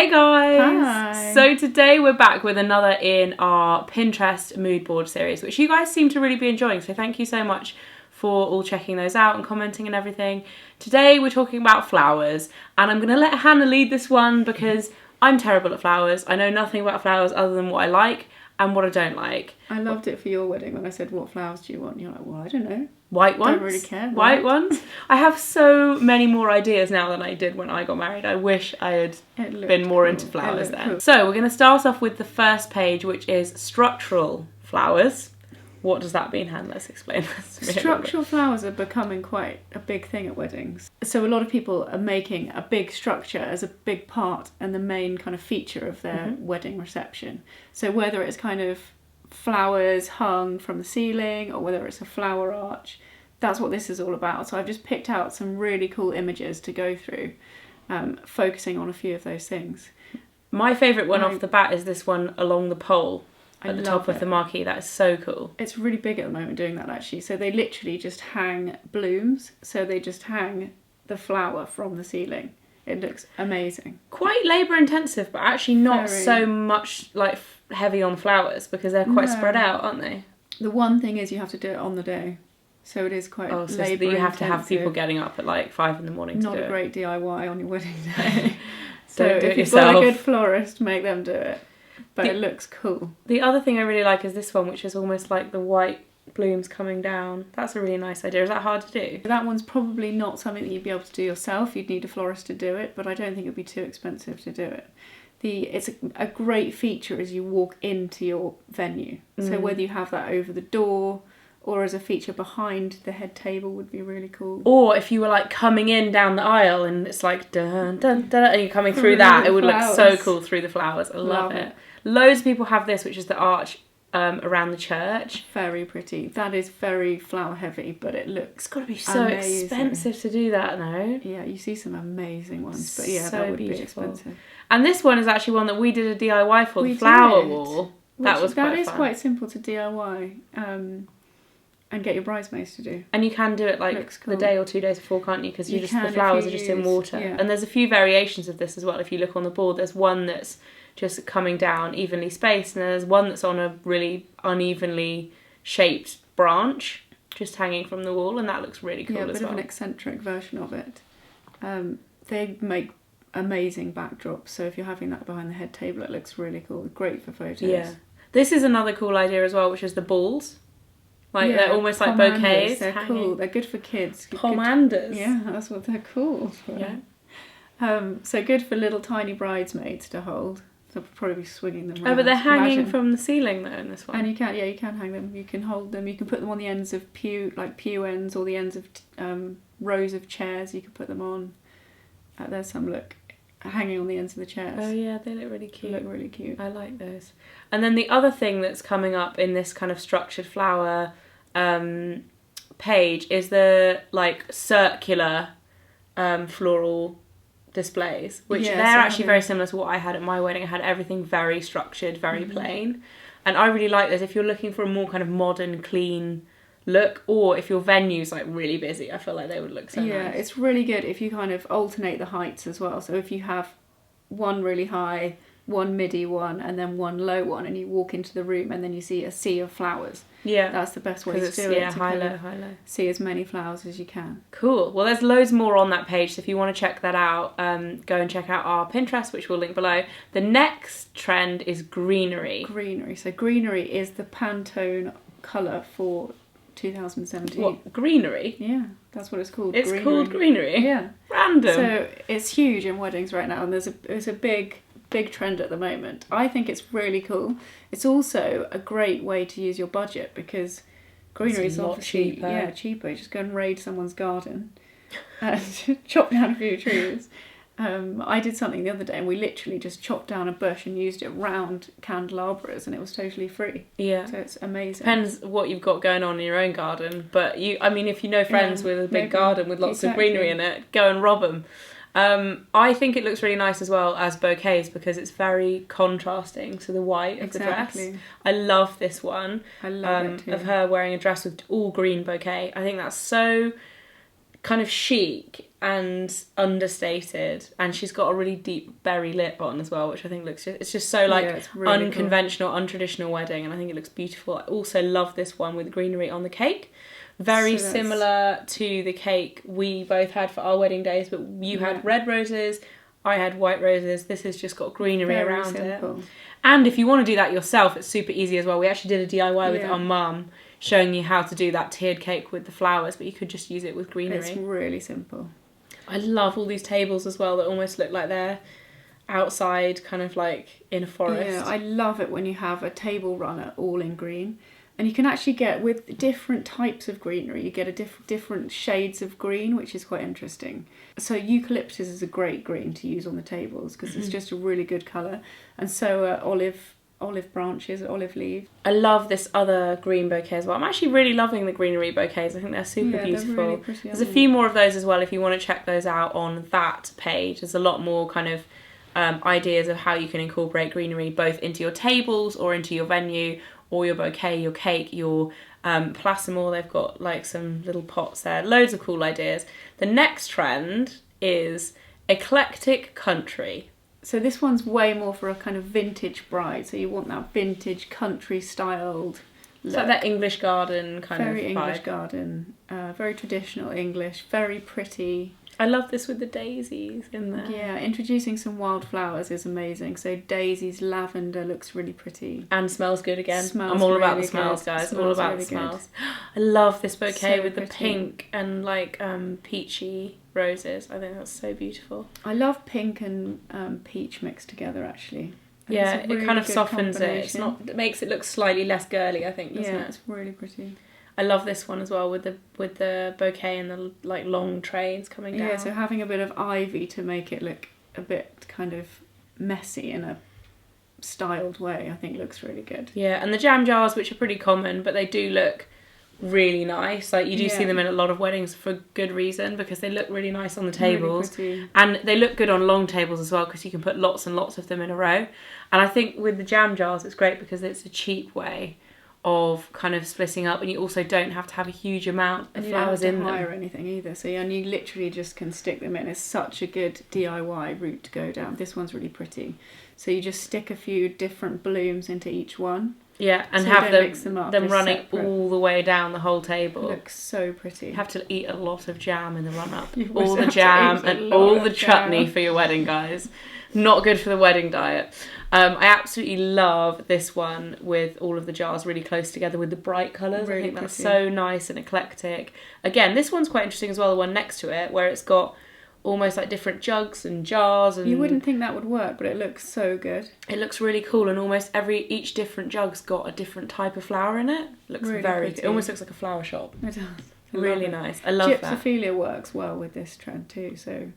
Hey guys! Hi! So today we're back with another in our Pinterest mood board series, which you guys seem to really be enjoying, so thank you so much for all checking those out and commenting and everything. Today we're talking about flowers, and I'm going to let Hannah lead this one because I'm terrible at flowers. I know nothing about flowers other than what I like and what I don't like. I loved it for your wedding when I said, what flowers do you want? And you're like, well, I don't know. White ones? Don't really care. White ones? I have so many more ideas now than I did when I got married. I wish I had been more into flowers then. Cool. So we're going to start off with the first page, which is structural flowers. What does that mean, Han? Let's explain this to me. Structural flowers are becoming quite a big thing at weddings. So a lot of people are making a big structure as a big part and the main kind of feature of their wedding reception. So whether it's kind of flowers hung from the ceiling or whether it's a flower arch, that's what this is all about. So I've just picked out some really cool images to go through, focusing on a few of those things. My favourite one off the bat is this one along the pole at the top of the marquee. That is so cool. It's really big at the moment doing that actually. So they literally just hang blooms. So they just hang the flower from the ceiling. It looks amazing. Quite labour intensive, but actually not so much like heavy on flowers because they're quite spread out, aren't they? The one thing is you have to do it on the day. So it is quite labour intensive. You have to have people getting up at like 5 a.m. to do it. Not a great DIY on your wedding day. So if you've got a good florist, make them do it. But it looks cool. The other thing I really like is this one, which is almost like the white blooms coming down. That's a really nice idea. Is that hard to do? That one's probably not something that you'd be able to do yourself. You'd need a florist to do it, but I don't think it'd be too expensive to do it. It's a great feature as you walk into your venue. So whether you have that over the door or as a feature behind the head table would be really cool. Or if you were like coming in down the aisle and it's like dun dun dun and you're coming through that, it would look so cool through the flowers. I love it. Loads of people have this, which is the arch around the church. Very pretty. That is very flower heavy, but it looks. It's got to be so expensive to do that, no? Yeah, you see some amazing ones, but yeah, that would be expensive. And this one is actually one that we did a DIY for, the flower wall. That is quite simple to DIY. And get your bridesmaids to do. And you can do it like the day or 2 days before, can't you? Because the flowers are just in water. Yeah. And there's a few variations of this as well. If you look on the board, there's one that's just coming down evenly spaced, and there's one that's on a really unevenly shaped branch, just hanging from the wall, and that looks really cool as well. Yeah, a bit of an eccentric version of it. They make amazing backdrops, so if you're having that behind the head table, it looks really cool. Great for photos. Yeah. This is another cool idea as well, which is the balls. Like they're almost like bouquets. They're cool. They're good for kids. Pomanders. Yeah, that's what they're called. Yeah. So good for little tiny bridesmaids to hold. They'll probably be swinging them around. Oh, but they're hanging from the ceiling though in this one. And you can hang them. You can hold them. You can put them on the ends of pew ends or the ends of rows of chairs. You could put them on. There's some hanging on the ends of the chairs. Oh yeah, they look really cute. They look really cute. I like those. And then the other thing that's coming up in this kind of structured flower page is the like circular floral displays, which they're actually very similar to what I had at my wedding. I had everything very structured, very plain. And I really like those if you're looking for a more kind of modern, clean look, or if your venue's like really busy, I feel like they would look so nice. Yeah, it's really good if you kind of alternate the heights as well. So if you have one really high, one midi one, and then one low one, and you walk into the room and then you see a sea of flowers. Yeah. That's the best way to do it. Yeah, high, low. See as many flowers as you can. Cool. Well, there's loads more on that page, so if you want to check that out, go and check out our Pinterest, which we'll link below. The next trend is greenery. Greenery. So greenery is the Pantone colour for 2017. What? Greenery? Yeah, that's what it's called. It's called greenery? Yeah. Random. So it's huge in weddings right now, and there's a big trend at the moment. I think it's really cool. It's also a great way to use your budget because greenery is obviously cheaper. You just go and raid someone's garden and chop down a few trees. I did something the other day and we literally just chopped down a bush and used it round candelabras and it was totally free. Yeah. So it's amazing. Depends what you've got going on in your own garden, but if you know friends with a big garden with lots of greenery in it, go and rob them. I think it looks really nice as well as bouquets because it's very contrasting to the white of the dress. I love this one. I love it too. Of her wearing a dress with all green bouquet. I think that's so kind of chic and understated, and she's got a really deep berry lip on as well, which I think it's just so like it's really unconventional, untraditional wedding, and I think it looks beautiful. I also love this one with greenery on the cake. Very similar to the cake we both had for our wedding days, but you had red roses, I had white roses. This has just got greenery around it. And if you want to do that yourself, it's super easy as well. We actually did a DIY with our mum, showing you how to do that tiered cake with the flowers, but you could just use it with greenery. It's really simple. I love all these tables as well that almost look like they're outside, kind of like in a forest. Yeah, I love it when you have a table runner all in green. And you can actually get, with different types of greenery, you get a different shades of green, which is quite interesting. So eucalyptus is a great green to use on the tables because it's just a really good colour. And so are olive branches, olive leaves. I love this other green bouquet as well. I'm actually really loving the greenery bouquets. I think they're super beautiful. They're really pretty, There's a few more of those as well if you want to check those out on that page. There's a lot more kind of ideas of how you can incorporate greenery both into your tables or into your venue, or your bouquet, your cake, your plasmor. They've got like some little pots there. Loads of cool ideas. The next trend is eclectic country. So this one's way more for a kind of vintage bride. So you want that vintage country styled look. It's like that English garden kind of vibe. Very English garden. Very traditional English. Very pretty. I love this with the daisies in there. Yeah, introducing some wildflowers is amazing. So daisies, lavender looks really pretty. And smells good again. Smells I'm all about really the smells, good. guys. Smells All about really the smells. I love this bouquet So with the pretty. pink and like peachy roses. I think that's so beautiful. I love pink and peach mixed together actually. Yeah, It's a really it kind of good softens it. It's combination. not. It makes it look slightly less girly, I think, doesn't Yeah, it? it's really pretty. I love this one as well with the bouquet and the like long trains coming down. Yeah, so having a bit of ivy to make it look a bit kind of messy in a styled way, I think looks really good. Yeah, and the jam jars, which are pretty common, but they do look really nice. Like you do see them in a lot of weddings for good reason because they look really nice on the tables. Really and they look good on long tables as well because you can put lots and lots of them in a row. And I think with the jam jars it's great because it's a cheap way of kind of splitting up, and you also don't have to have a huge amount of flowers in them. You don't have to hire anything either, so and you literally just can stick them in. It's such a good DIY route to go down. This one's really pretty. So you just stick a few different blooms into each one. Yeah, and so have mix them up. them They're running separate. all the way down the whole table. It looks so pretty. You have to eat a lot of jam in the run-up. You All the have to jam eat a and lot all of the chutney jam. for your wedding, guys. Not good for the wedding diet. I absolutely love this one with all of the jars really close together with the bright colours. Really I think that's pretty. so nice and eclectic. Again, this one's quite interesting as well, the one next to it, where it's got almost like different jugs and jars. And You wouldn't think that would work, but it looks so good. it looks really cool, and almost each different jug's got a different type of flower in it. Looks Really very pretty. good. It almost looks like a flower shop. It does. I Really love it. nice. I love that. Gypsophilia works well with this trend too, so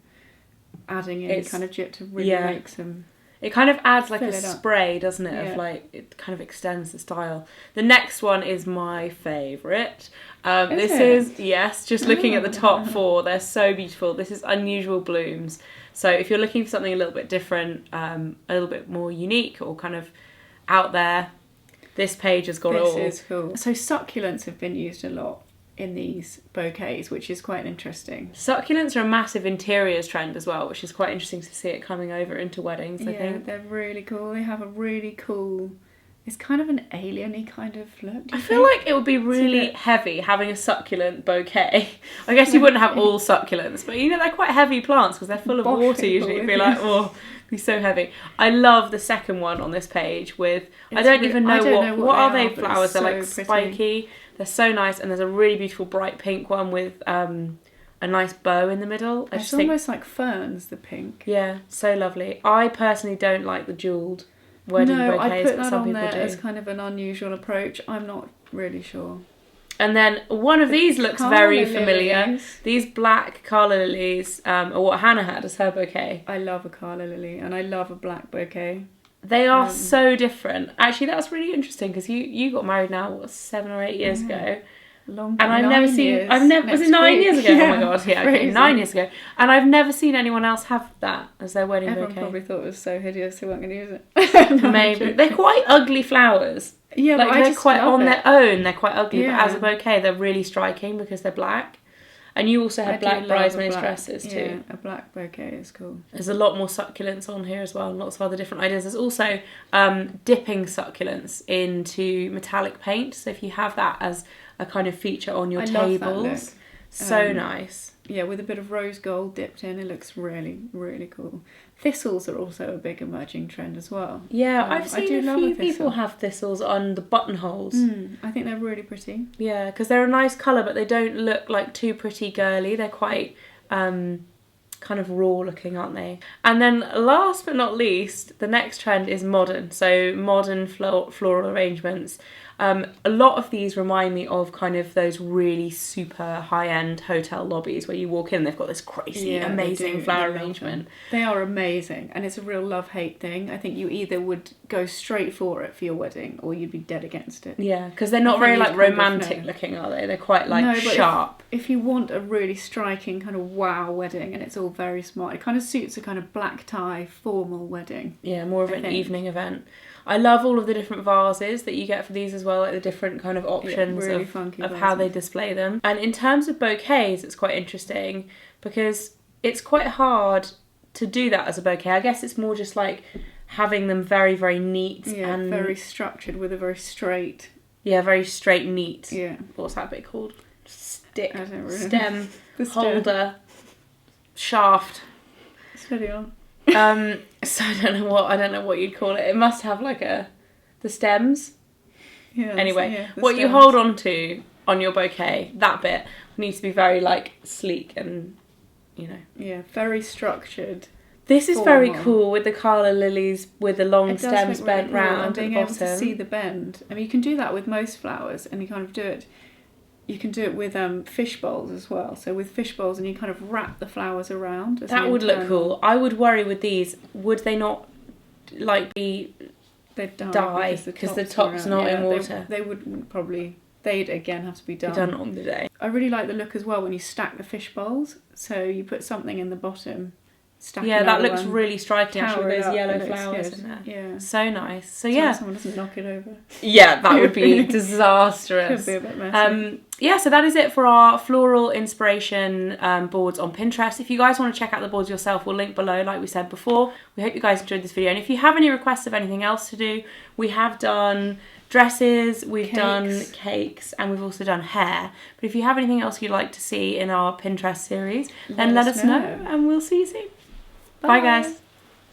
adding in It's- kind of gyp to really yeah. make some... It kind of adds like a Fill it up. spray, doesn't it? Yeah. Of like, it kind of extends the style. The next one is my favourite. This it? is, yes, just looking at the top Oh. 4, they're so beautiful. This is Unusual Blooms. So if you're looking for something a little bit different, a little bit more unique or kind of out there, this page has got it all. This is cool. So succulents have been used a lot in these bouquets, which is quite interesting. Succulents are a massive interiors trend as well, which is quite interesting to see it coming over into weddings, I think. They're really cool. They have a really cool... It's kind of an alien-y kind of look. I feel like it would be really heavy having a succulent bouquet. I guess you wouldn't have all succulents, but you know, they're quite heavy plants because they're full of Bosh water people, usually. It'd be yeah. like, oh, it'd be so heavy. I love the second one on this page with, I don't even know what are they but it's flowers? They're so like pretty. spiky. They're so nice, and there's a really beautiful bright pink one with a nice bow in the middle. I It's just think, almost like ferns, the pink. yeah, so lovely. I personally don't like the jewelled wedding No, bouquets, I put but that some on people there do. as kind of an unusual approach. I'm not really sure. And then one of these looks Calla very familiar. lilies. These black Calla lilies are what Hannah had as her bouquet. I love a Calla lily and I love a black bouquet. They are so different. Actually, that's really interesting because you got married now, what, 7 or 8 years ago? Long And I've never seen... years was it 9 years ago? Yeah, Oh my god, yeah, okay, crazy. 9 years ago. And I've never seen anyone else have that as their wedding Everyone bouquet. probably thought it was so hideous they weren't going to use it. No, I'm Maybe. joking. They're quite ugly flowers. Yeah, Like, but I they're just quite, love on it. their own, they're quite ugly, Yeah. but as a bouquet, they're really striking because they're black. And you also I had do black love bridesmaids dresses too. Yeah, a black bouquet is cool. There's a lot more succulents on here as well, and lots of other different ideas. There's also dipping succulents into metallic paint. So if you have that as a kind of feature on your love that look. tables, so nice. Yeah, with a bit of rose gold dipped in, it looks really, really cool. Thistles are also a big emerging trend as well. Yeah, I've seen a few people have thistles on the buttonholes. I think they're really pretty. Yeah, because they're a nice colour, but they don't look like too pretty girly. They're quite kind of raw looking, aren't they? And then last but not least, the next trend is modern. So modern floral arrangements. A lot of these remind me of kind of those really super high-end hotel lobbies where you walk in and they've got this crazy, amazing flower arrangement. They are amazing, and it's a real love-hate thing. I think you either would go straight for it for your wedding or you'd be dead against it. Yeah, because they're not very like romantic looking, are they? They're quite like sharp. If you want a really striking kind of wow wedding and it's all very smart, it kind of suits a kind of black tie formal wedding. Yeah, more of an evening event. I love all of the different vases that you get for these as well, like the different kind of options of how they display them. And in terms of bouquets, it's quite interesting because it's quite hard to do that as a bouquet. I guess it's more just like having them very, very neat and very structured with a very straight. Yeah, very straight, neat. Yeah. What's that bit called? Stick, I don't really stem, holder, shaft. Steady on. So I don't know what you'd call it. It must have like the stems. Yeah. Anyway, what you hold on to on your bouquet, that bit needs to be very like sleek and, you know. Yeah, very structured. This is very cool with the calla lilies with the long stems bent really cool, round and being at the able to see the bend. I mean, you can do that with most flowers, and you kind of do it. You can do it with fish bowls as well. So with fish bowls, and you kind of wrap the flowers around. That would look cool. I would worry with these. Would they not like be? They'd die because the top's not in water. They wouldn't probably. They'd again have to be done. Be done on the day. I really like the look as well when you stack the fish bowls. So you put something in the bottom. Yeah, that looks really striking actually with those yellow flowers in there. Yeah. So nice. So someone doesn't knock it over. Yeah, that would be disastrous. Could be a bit messy. Yeah, so that is it for our floral inspiration boards on Pinterest. If you guys want to check out the boards yourself, we'll link below like we said before. We hope you guys enjoyed this video. And if you have any requests of anything else to do, we have done dresses, we've done cakes, and we've also done hair. But if you have anything else you'd like to see in our Pinterest series, then let us know and we'll see you soon. Bye guys.